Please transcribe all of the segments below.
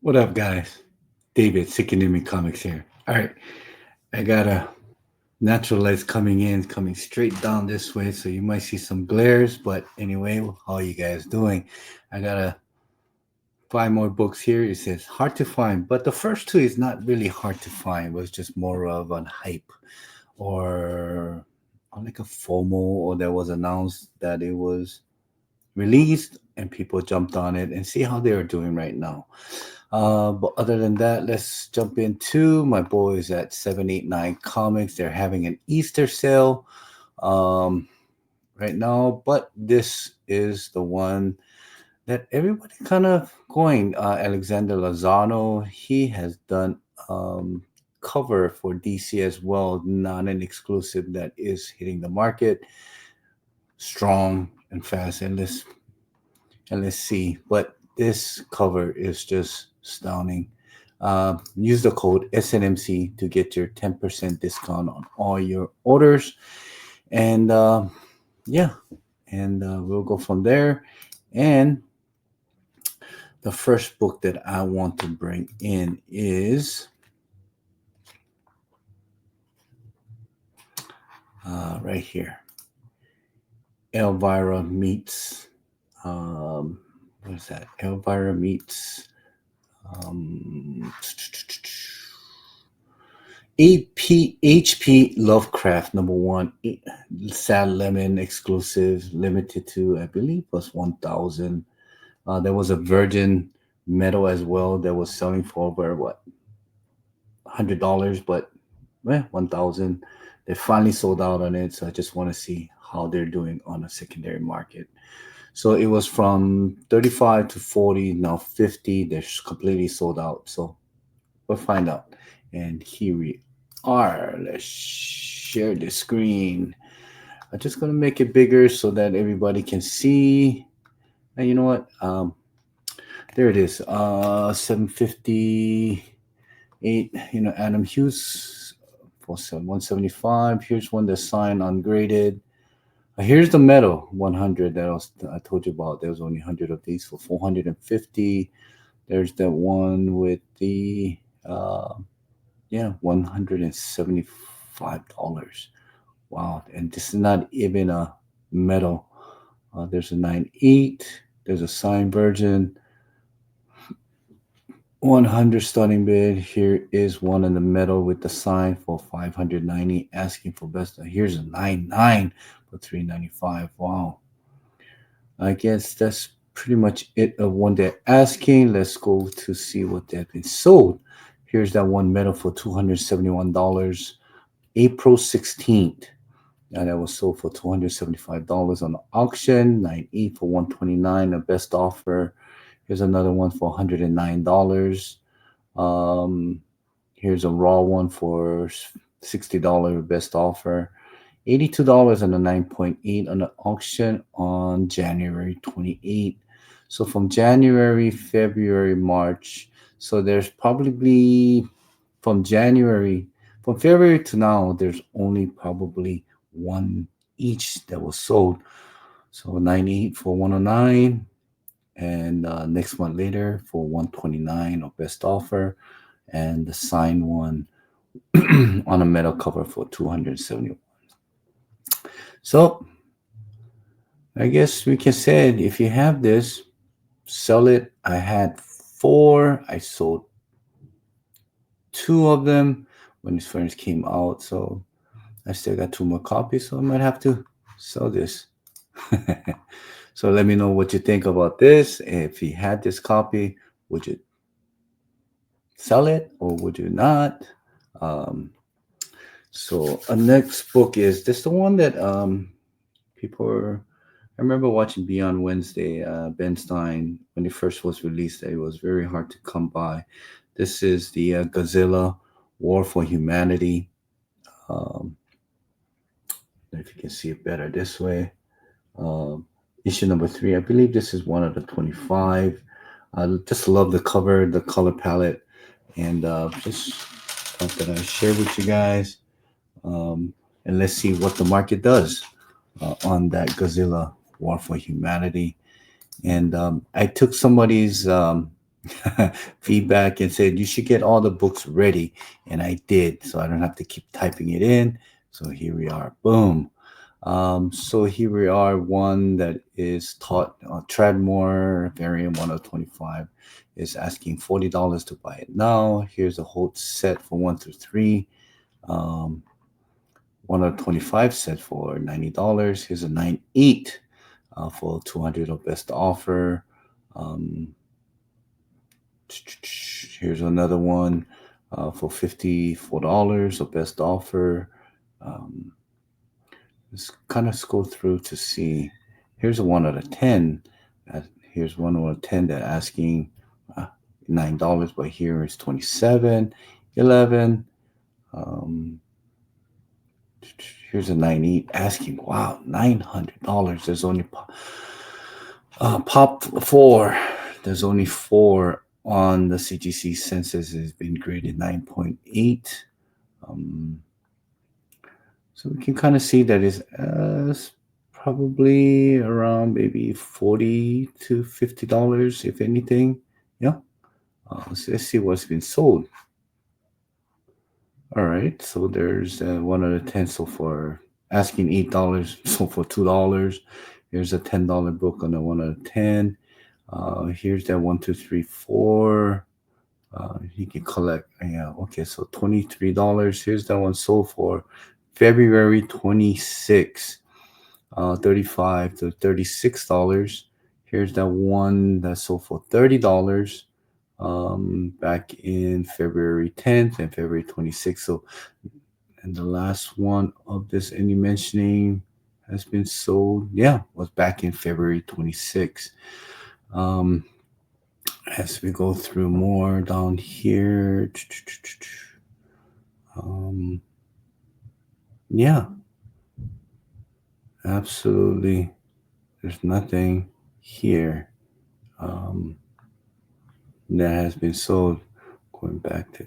What up, guys? David, Sikanimi Comics here. All right, I got a natural lights coming in, coming straight down this way, so you might see some glares. But anyway, how you guys doing? I got a five more books here. It says hard to find, but the first two is not really hard to find. It was just more of an hype or like a FOMO, or that was announced that it was released, and people jumped on it and see how they are doing right now. But other than that, let's jump into my boys at 789 Comics. They're having an Easter sale um, right now, but this is the one that everybody kind of going. Alexander Lozano, he has done cover for DC as well, not an exclusive that is hitting the market strong and fast. And let's see. But this cover is just astounding. Use the code SNMC to get your 10% discount on all your orders. And yeah, and we'll go from there. And the first book that I want to bring in is right here. Elvira meets what is that? Elvira meets um, HP Lovecraft #1 Sad Lemon exclusive, limited to I believe was 1,000. There was a Virgin metal as well that was selling for over what $100, but 1,000. They finally sold out on it, so I just want to see how they're doing on a secondary market. So it was from 35 to 40, now 50. They're completely sold out. So we'll find out. And here we are. Let's share the screen. I'm just gonna make it bigger so that everybody can see. And you know what? There it is. 758. Adam Hughes for 175. Here's one that's signed ungraded. Here's the metal 100 that I told you about. There was only 100 of these for 450. There's that one with the $175. Wow, and this is not even a metal. There's a 9.8. There's a signed version. 100 starting bid. Here is one in the metal with the sign for 590. Asking for best. Here's a 9.9 for 395. Wow. I guess that's pretty much it of one they're asking. Let's go to see what they've been sold. Here's that one metal for $271. April 16th. And that was sold for $275 on the auction. 9.8 for 129, a best offer. Here's another one for $109. Here's a raw one for $60 best offer. $82 on the 9.8 on the auction on January 28th. So from January, February, March. So there's probably from February to now, there's only probably one each that was sold. So 98 for 109, and next one later for 129 or best offer, and the signed one on a metal cover for 271. So I guess we can say if you have this, sell it. I had four. I sold two of them when this first came out. So I still got two more copies. So I might have to sell this. So let me know what you think about this. If you had this copy, would you sell it or would you not? Um, so a next book is this the one that people are, I remember watching Beyond Wednesday, Ben Stein, when it first was released. It was very hard to come by. This is the Godzilla War for Humanity. Um, if you can see it better this way. Um, Issue number 3. I believe this is one of the 25. I just love the cover, the color palette, and just thought that I share with you guys. And let's see what the market does on that Godzilla War for Humanity. And I took somebody's feedback and said you should get all the books ready, and I did, so I don't have to keep typing it in. So here we are, boom. So here we are, one that is taught Tradmore variant 1025 is asking $40 to buy it now. Here's a whole set for 1 through 3. Um, 125 set for $90. Here's a 9-8 for 200 of best offer. Um, Here's another one for $54 of best offer. Um, let's kind of scroll through to see. Here's a 1 out of 10. Uh, Here's 1 out of 10 that asking uh, $9, but here is 27, 11. Um, Here's a 98 asking, wow, $900. There's only pop four. There's only four on the CGC census. Has been graded 9.8. Um, so we can kind of see that it's probably around maybe $40 to $50, if anything. Yeah. Let's see what's been sold. All right. So there's 1 out of 10 so far. Asking $8, sold for $2. Here's a $10 book on a 1 out of 10. Here's that 1, 2, 3, 4. He can collect. Yeah, okay. So $23. Here's that one sold for February 26, 35 to $36. Here's that one that sold for $30. Back in February 10th and February 26th. So, and the last one of this any mentioning has been sold. Yeah, was back in February 26th. Um, as we go through more down here, um, yeah, absolutely. There's nothing here that has been sold. Going back to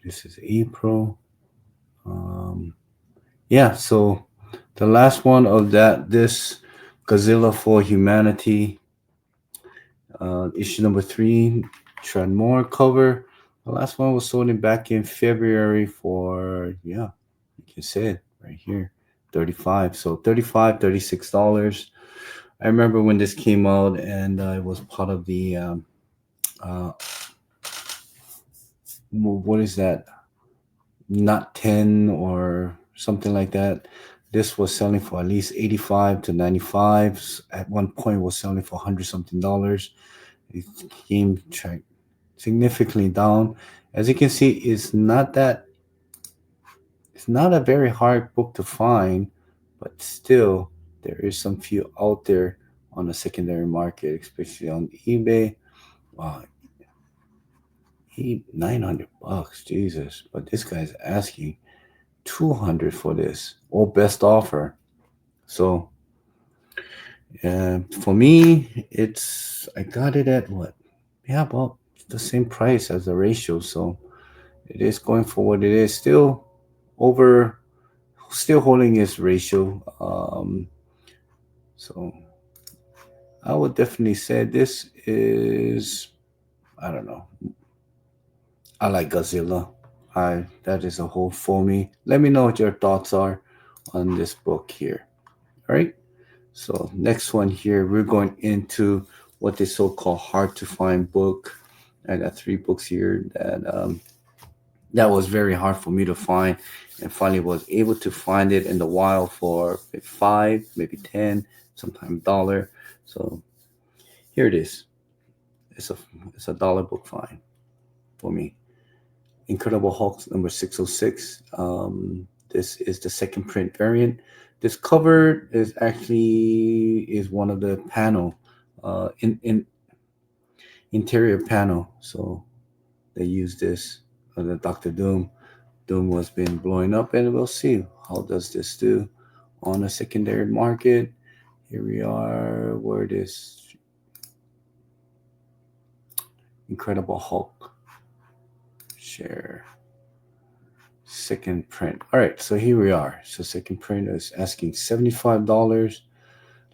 this is April. Um, yeah, so the last one of this Godzilla for Humanity, issue number 3, Tranmore cover. The last one was sold in back in February for, yeah, you can say it right here, 35. So 35, $36. I remember when this came out, and it was part of the uh, what is that? Not 10 or something like that. This was selling for at least 85 to 95. At one point, was selling for 100 something dollars. It came significantly down. As you can see, it's not a very hard book to find, but still there is some few out there on the secondary market, especially on eBay. Wow, 900 bucks, Jesus! But this guy's asking 200 for this, or best offer. So, for me, I got it at what? Yeah, about the same price as the ratio. So it is going for what it is. Over, still holding its ratio. So I would definitely say this is, I don't know. I like Godzilla. That is a whole for me. Let me know what your thoughts are on this book here. All right. So next one here, we're going into what they so-called hard to find book. I got 3 books here that was very hard for me to find, and finally was able to find it in the wild for maybe 5, maybe 10, sometimes $1. So here it is. It's a it's a dollar book find for me. Incredible Hulk number 606. This is the second print variant. This cover is one of the panel, in interior panel. So they use this the Doctor Doom. Doom was been blowing up, and we'll see how does this do on the secondary market. Here we are. Where it is, Incredible Hulk share. Second print. All right, so here we are. So second print is asking $75.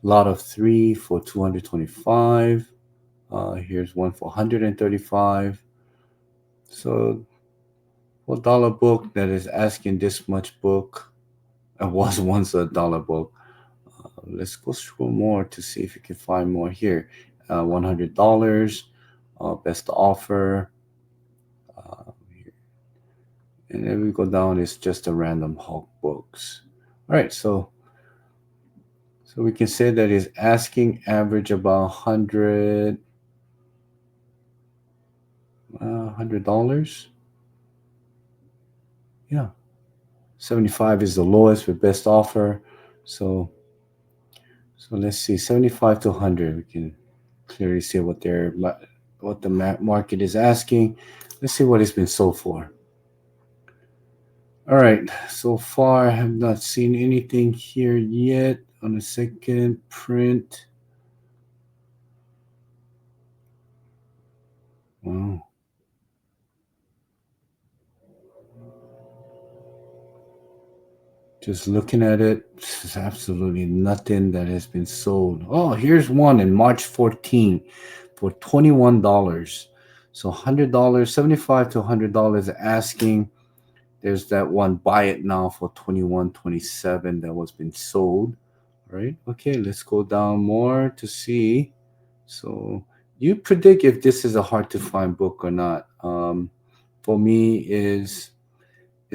Lot of 3 for 225. Here's one for 135. So for dollar book that is asking this much book, was once a dollar book. Let's go scroll more to see if you can find more here. $100, best offer. Uh, and then we go down, it's just a random Hulk books. All right, so we can say that is asking average about 100, $100. Yeah, 75 is the lowest with best offer. So so let's see, 75 to 100. We can clearly see what the market is asking. Let's see what it's been sold for. All right, so far I have not seen anything here yet on the second print. Wow. Just looking at it, there's absolutely nothing that has been sold. Oh, here's one in March 14 for $21. So $100, 75 to $100 asking. There's that one, buy it now for 21.27 that was been sold. All right. Okay, let's go down more to see. So you predict if this is a hard to find book or not. For me is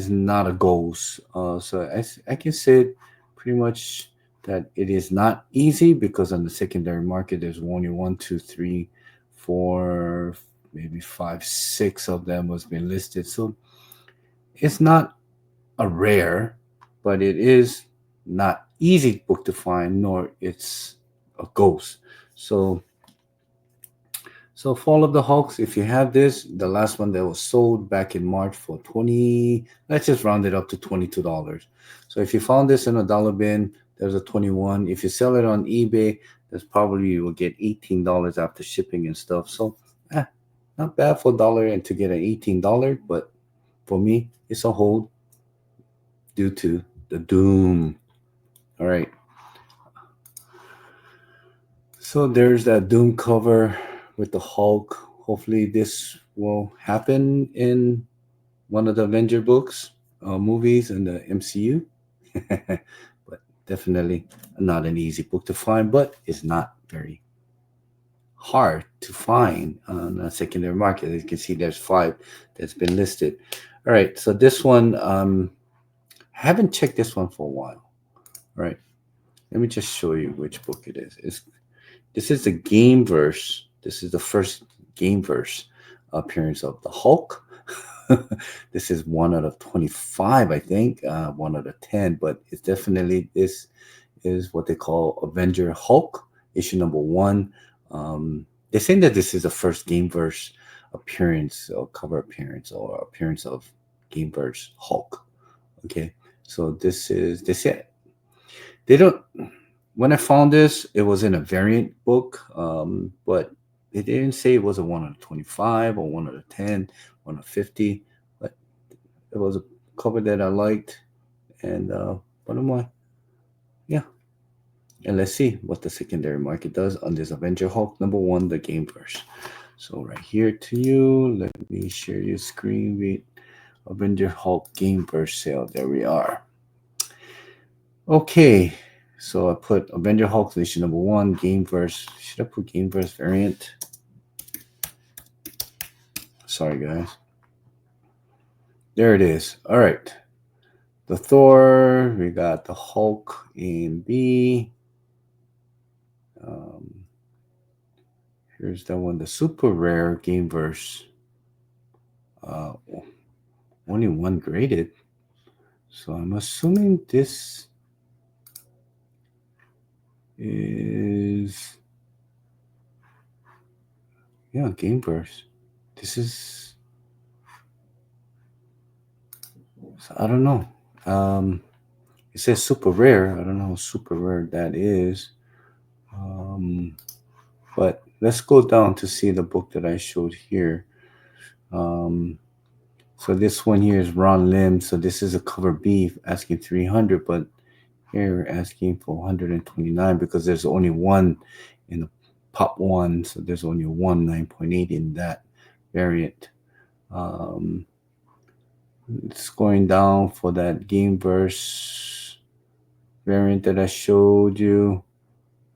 not a ghost. So I can say pretty much that it is not easy because on the secondary market there's only one, two, three, four, maybe five, six of them was been listed. So it's not a rare, but it is not easy book to find, nor it's a ghost. So Fall of the Hawks, if you have this, the last one that was sold back in March for 20, let's just round it up to $22. So if you found this in a dollar bin, there's a 21. If you sell it on eBay, there's probably you will get $18 after shipping and stuff. So not bad for a dollar and to get an $18, but for me, it's a hold due to the doom. All right. So there's that Doom cover with the Hulk. Hopefully, this will happen in one of the Avenger books, movies, and the MCU. But definitely not an easy book to find, but it's not very hard to find on a secondary market. As you can see, there's five that's been listed. All right, so this one, haven't checked this one for a while. All right, let me just show you which book it is. This is the game verse. This is the first game verse appearance of the Hulk. This is one out of 25, I think, one out of 10, but it's definitely this is what they call Avenger Hulk, issue number one. They're saying that this is the first game verse appearance or cover appearance or appearance of game verse Hulk. Okay, so this is they said they don't when I found this, it was in a variant book, but it didn't say it was a 1 out of 25 or 1 out of 10, 1 out of 50, but it was a cover that I liked. And what am I? Yeah. And let's see what the secondary market does on this Avenger Hulk number one, the game verse. So right here to you, let me share your screen with Avenger Hulk game verse sale. There we are. Okay, so I put Avenger Hulk edition number one, game verse. Should I put game verse variant? Sorry, guys. There it is. All right. The Thor, we got the Hulk in B. Here's that one, the super rare game verse. Uh, Only one graded. So I'm assuming this is, yeah, game verse. This is, I don't know. It says super rare. I don't know how super rare that is. Um, but let's go down to see the book that I showed here. Um, so this one here is Ron Lim. So this is a cover B asking 300, but here asking for 129 because there's only one in the pop one, so there's only one 9.8 in that variant. Um, it's going down for that game verse variant that I showed you.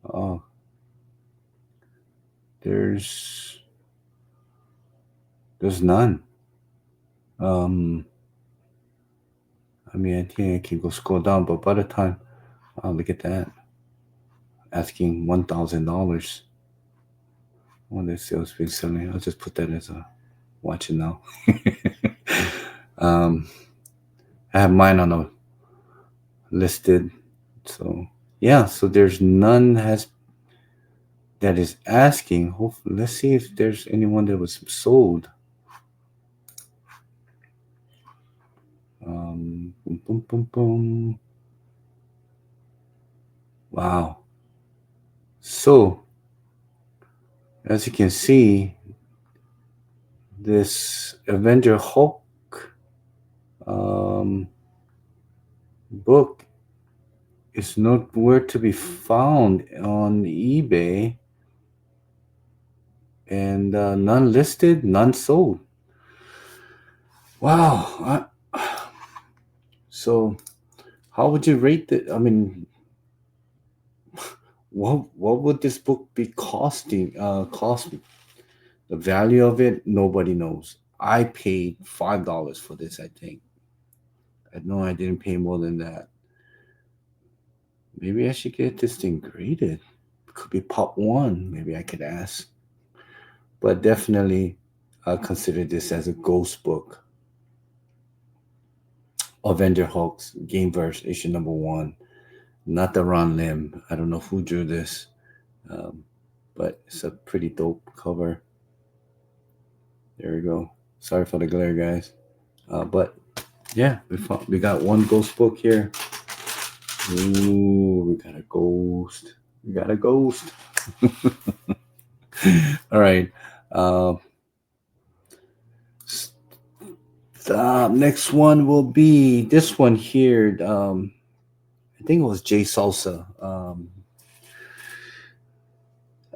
Oh, there's there's none. Um, I mean, I think I can go scroll down, but by the time, look at that, asking $1,000. Well, this sales been selling. I'll just put that as a watch it now. um, I have mine on a listed, so yeah. So there's none has that is asking. Hopefully, let's see if there's anyone that was sold. Boom, boom, boom, boom. Wow. So as you can see, this Avenger Hulk um, book is nowhere to be found on eBay, and none listed, none sold. Wow. So how would you rate it? I mean, what would this book be costing? Cost me the value of it. Nobody knows. I paid $5 for this. I think. I know I didn't pay more than that. Maybe I should get this thing graded. Could be pop one. Maybe I could ask. But definitely, I consider this as a ghost book. Avenger Hulk's Gameverse issue number one. Not the Ron Lim. I don't know who drew this, um, but it's a pretty dope cover. There we go. Sorry for the glare, guys. But yeah, we got one ghost book here. Ooh, we got a ghost. We got a ghost. All right. Uh, next one will be this one here. I think it was Jay Salsa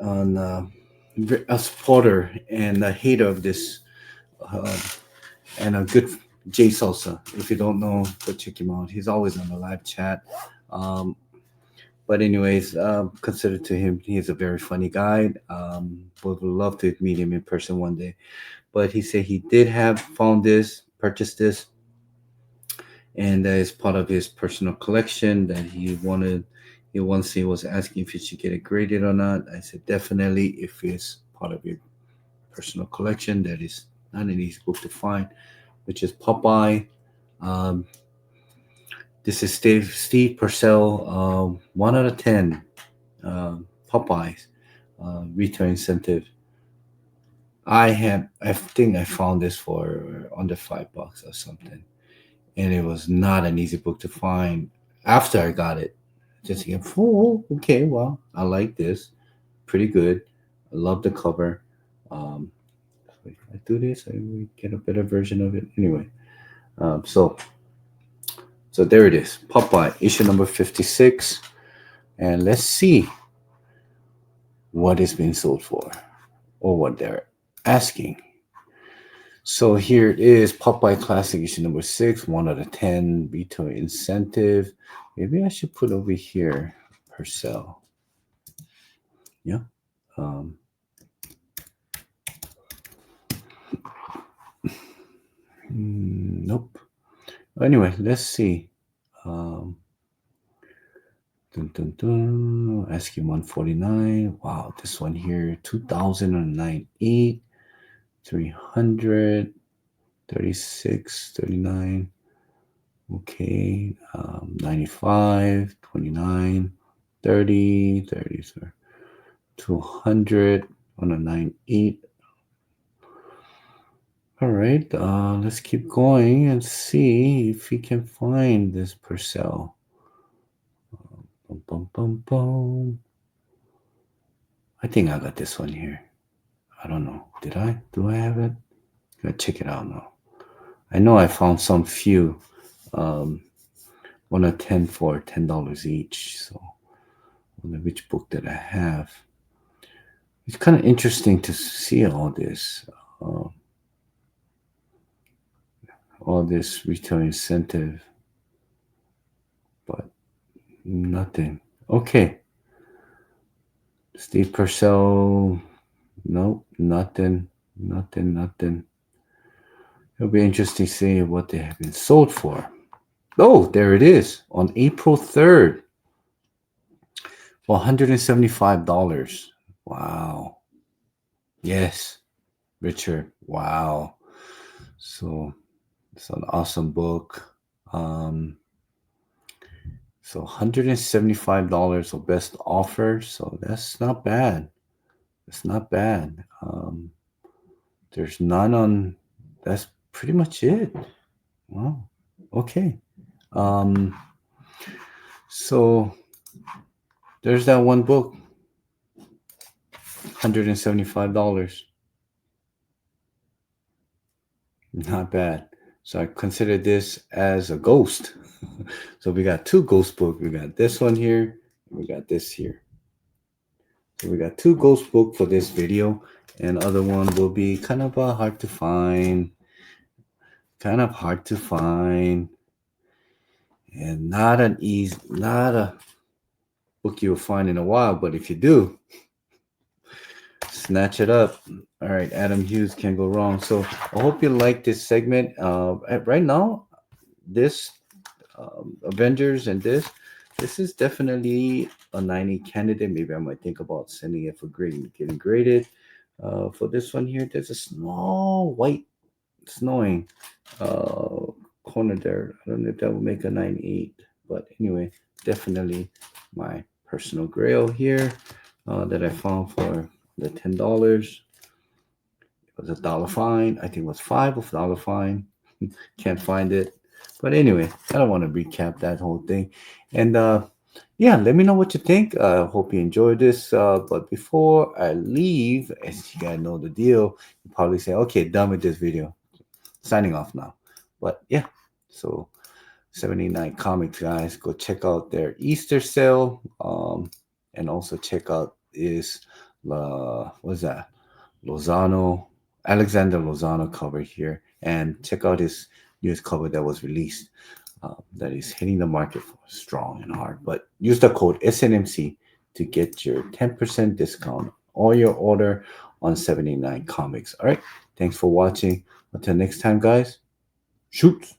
on a supporter and a hater of this, uh, and a good Jay Salsa. If you don't know, go check him out. He's always on the live chat. Um, but anyways, consider to him, he's a very funny guy. Would love to meet him in person one day. But he said he did have found this, purchased this, and that is part of his personal collection that he wanted. He once he was asking if he should get it graded or not. I said definitely if it's part of your personal collection. That is not an easy book to find, which is Popeye. Um, this is Steve Purcell. 1 out of 10. Popeyes retail incentive. I think I found this for under $5 or something, and it was not an easy book to find. After I got it, just thinking, oh, okay, well, I like this, pretty good. I love the cover. Um, if I do this, I will get a better version of it. Anyway, so there it is, Popeye issue number 56, and let's see what it's being sold for or what they're asking. So here it is, Popeye Classic issue number 6, 1 out of 10, retail incentive. Maybe I should put over here Purcell. Yeah. Um, nope. Anyway, let's see. Um, dun, dun, dun, asking 149. Wow, this one here, 2009, 8, 300, 36, 39. Okay, 95, 29, 30, 30, 200 on a 9.8. All right, let's keep going and see if we can find this Purcell. Bum, bum, bum, bum. I think I got this one here. I don't know. Did I? Do I have it? Gotta check it out now. I know I found some few. Um, 1 of 10 for $10 each. So, I wonder which book that I have. It's kind of interesting to see all this retail incentive, but nothing. Okay, Steve Purcell. Nope, nothing, nothing, nothing. It'll be interesting to see what they have been sold for. Oh, there it is on April 3rd for $175. Wow. Yes, Richard. Wow. So it's an awesome book. Um, so $175 of best offer. So that's not bad. That's not bad. There's none on. That's pretty much it. Wow. Okay. Um, so there's that one book, $175. Not bad. So I consider this as a ghost. So we got two ghost books. We got this one here. We got this here. So we got two ghost book for this video, and other one will be kind of hard to find. Kind of hard to find, and not a book you'll find in a while. But if you do, snatch it up. All right, Adam Hughes, can't go wrong. So I hope you like this segment. Right now, this Avengers and this is definitely a 90 candidate. Maybe I might think about sending it for grading, getting graded. For this one here, there's a small white snowing uh, corner there. I don't know if that will make a 98, but anyway, definitely my personal grail here that I found for the $10. It was a dollar fine. I think it was five of dollar fine. Can't find it. But anyway, I don't want to recap that whole thing. And yeah, let me know what you think. I hope you enjoyed this. But before I leave, as you guys know the deal, you probably say, okay, done with this video. Signing off now. But yeah, so 79 Comics, guys, go check out their Easter sale. And also check out what's that? Lozano, Alexander Lozano cover here. And check out his newest cover that was released that is hitting the market for strong and hard. But use the code SNMC to get your 10% discount or your order on 79 Comics. All right. Thanks for watching. Until next time, guys, shoot.